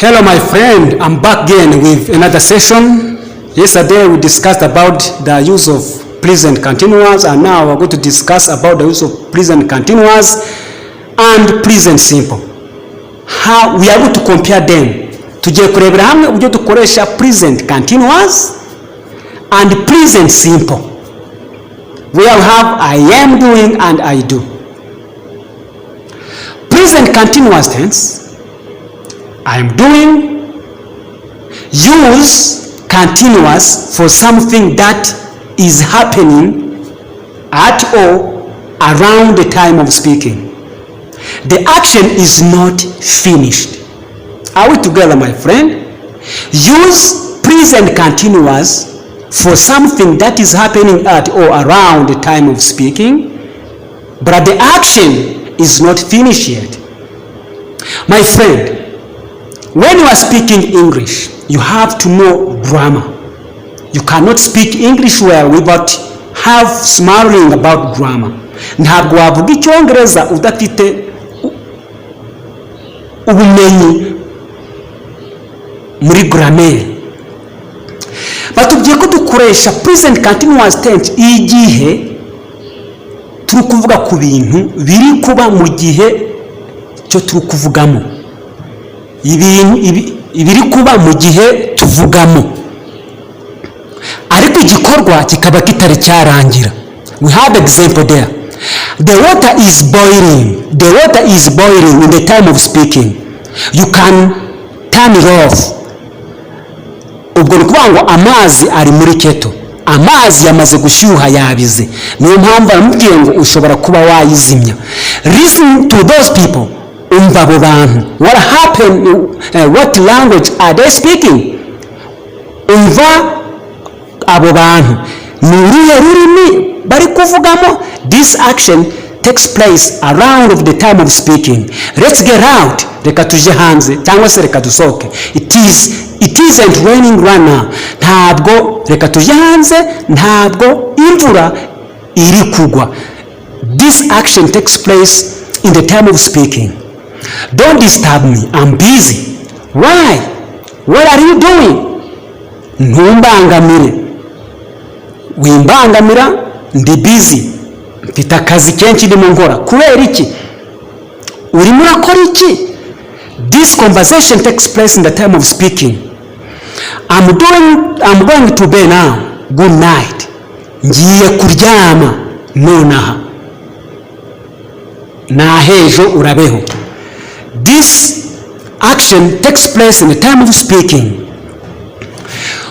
Hello my friend, I'm back again with another session. Yesterday we discussed about the use of present continuous, and now we're going to discuss about the use of present continuous and present simple. How we are going to compare them. Tugiye kurebera hamwe uburyo dukoresha present continuous and present simple. We have I am doing and I do. Present continuous tense, I am doing, use continuous for something that is happening at or around the time of speaking. The action is not finished. Are we together, my friend? Use present continuous for something that is happening at or around the time of speaking, but the action is not finished yet. My friend, when you are speaking English, you have to know grammar. You cannot speak English well without have smarring about grammar. Ntabwo wavuga icyongereza udafite ubumenyi muri grammar. Batubwiye ko dukoresha present continuous tense igihe turi kuvuga ku bintu biri kuba mu gihe cyo turi kuvugamo. Ibiri kuba mu gihe tuvugamo, ariko igikorwa kikaba kitari cyarangira. We have example there. The water is boiling. The water is boiling in the time of speaking. You can turn it off. Ubwo ni kuvuga ngo amazi ari muri keto. Amazi yamaze gushyuha yabize. Niyo mpamvu aramubwiye ngo ushobora kuba wayizimya. Listen to those people. Umva abo bantu. What happened? What language are they speaking? Umva abo bantu. Ni uruhe rurimi bari kuvugamo? This action takes place around of the time of speaking. Let's get out. Reka tuje hanze cyangwa se reka dusohoke. It isn't raining right now. Ntabwo reka tuje hanze, ntabwo imvura iri kugwa. This action takes place in the time of speaking. Don't disturb me. I'm busy. Why? What are you doing? Ntumbangamire. Wimbangamira, ndi busy. Mfite akazi kenshi ndimo nkora. Kubera iki? Urimo urakora iki? This conversation takes place in the time of speaking. I'm going to bed now. Good night. Ngiye kuryama nonaha. Nahejo urabeho. This action takes place in the time of speaking.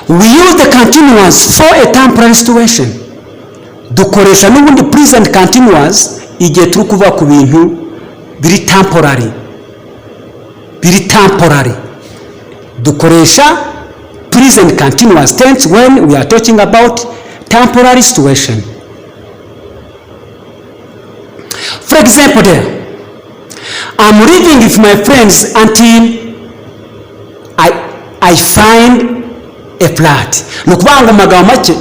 We use the continuous for a temporary situation. Dukoresha n'ubundi present continuous igihe turi kuvuga ku bintu biri temporary. Dukoresha present continuous tense when we are talking about temporary situation. For example there, I'm living with my friends until I find a flat. Nukubanga magambo make,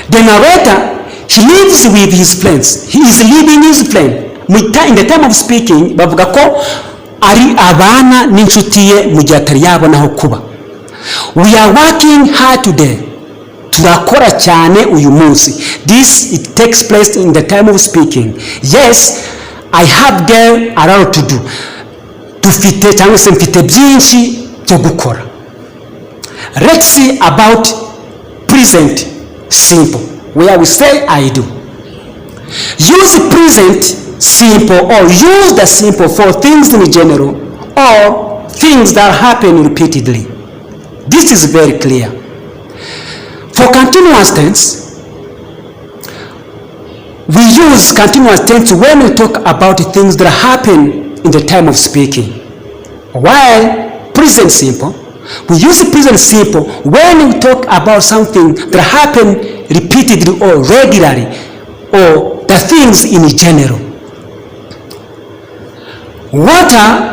the narrator, he lives with his friends. He is living his friend. In the time of speaking, bavuga ko ari abana n'inshuti ye mu gihe atari yabona aho kuba. We are working hard today. Turakora cyane uyu munsi. This it takes place in the time of speaking. Yes, I have there a lot to do. Dufite cyangwa se mfite byinshi byo gukora. Let's see about present simple, where we say I do. Use present simple or use the simple for things in general or things that happen repeatedly. This is very clear. For continuous tense, we use continuous tense when we talk about things that happen in the time of speaking. While present simple, we use present simple when we talk about something that happen repeatedly or regularly or the things in general. Water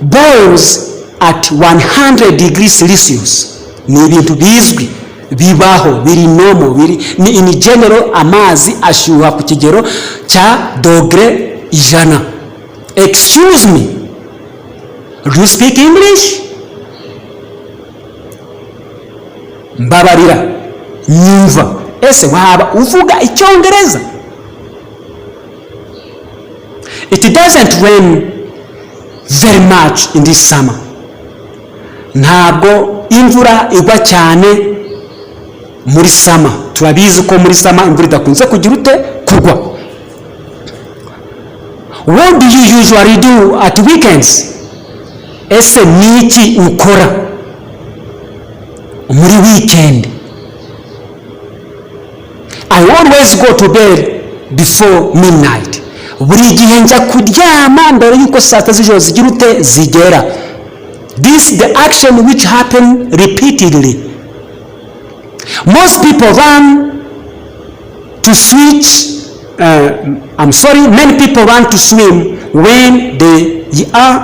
boils at 100 degrees Celsius. Ni ibintu bizwi bibaho biri normal biri in general. Amazi ashyuha ku kigero cya dogre 100. Excuse me, do you speak English? mbabarira nyumva, ese waba uvuga icyongereza? It doesn't rain very much in this summer. Ntabwo imvura igwa cyane muri summer. Turabizi ko muri summer imvura idakunze kugira ute kugwa. What do you usually do at weekends? Ese niki ukora muri weekend? I always go to bed before midnight. Buri gihe njya kuryama mbere yuko saa sita z'ijoro zigira ute zigera. This is the action which happen repeatedly. Most people run to switch. Many people run to swim when they are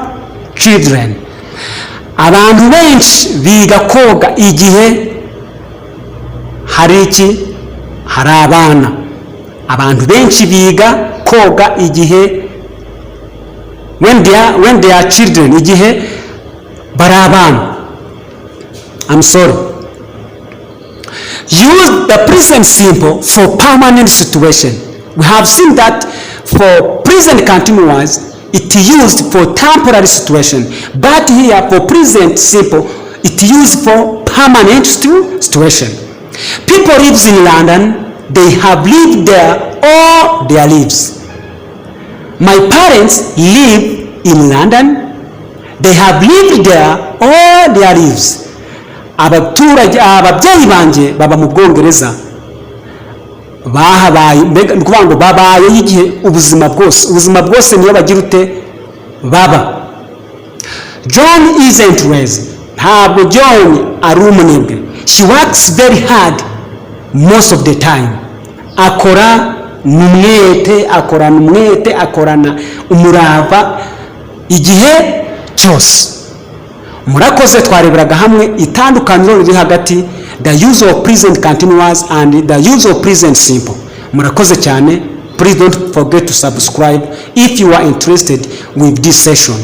children. Abantu benshi biga koga igihe hari abana. Abantu benshi biga koga igihe when they are children, igihe bari abana. Use the present simple for permanent situation. We have seen that for present continuous, it used for temporary situation. But here for present simple, it used for permanent situation. People lives in London, they have lived there all their lives. My parents live in London, they have lived there all their lives. Ababyeyi banje baba mu Bwongereza, bahabaye kuvuga ngo babaye igihe ubuzima bwose niyo bagira ute baba. John isn't lazy. Ntabwo John ari umunebwe. She works very hard most of the time. Akorana umwete, akorana umurava igihe cyose. Murakoze, twareberaga hamwe itandukaniro riri hagati the use of present continuous and the use of present simple. Murakoze cyane. Please don't forget to subscribe if you are interested with this session.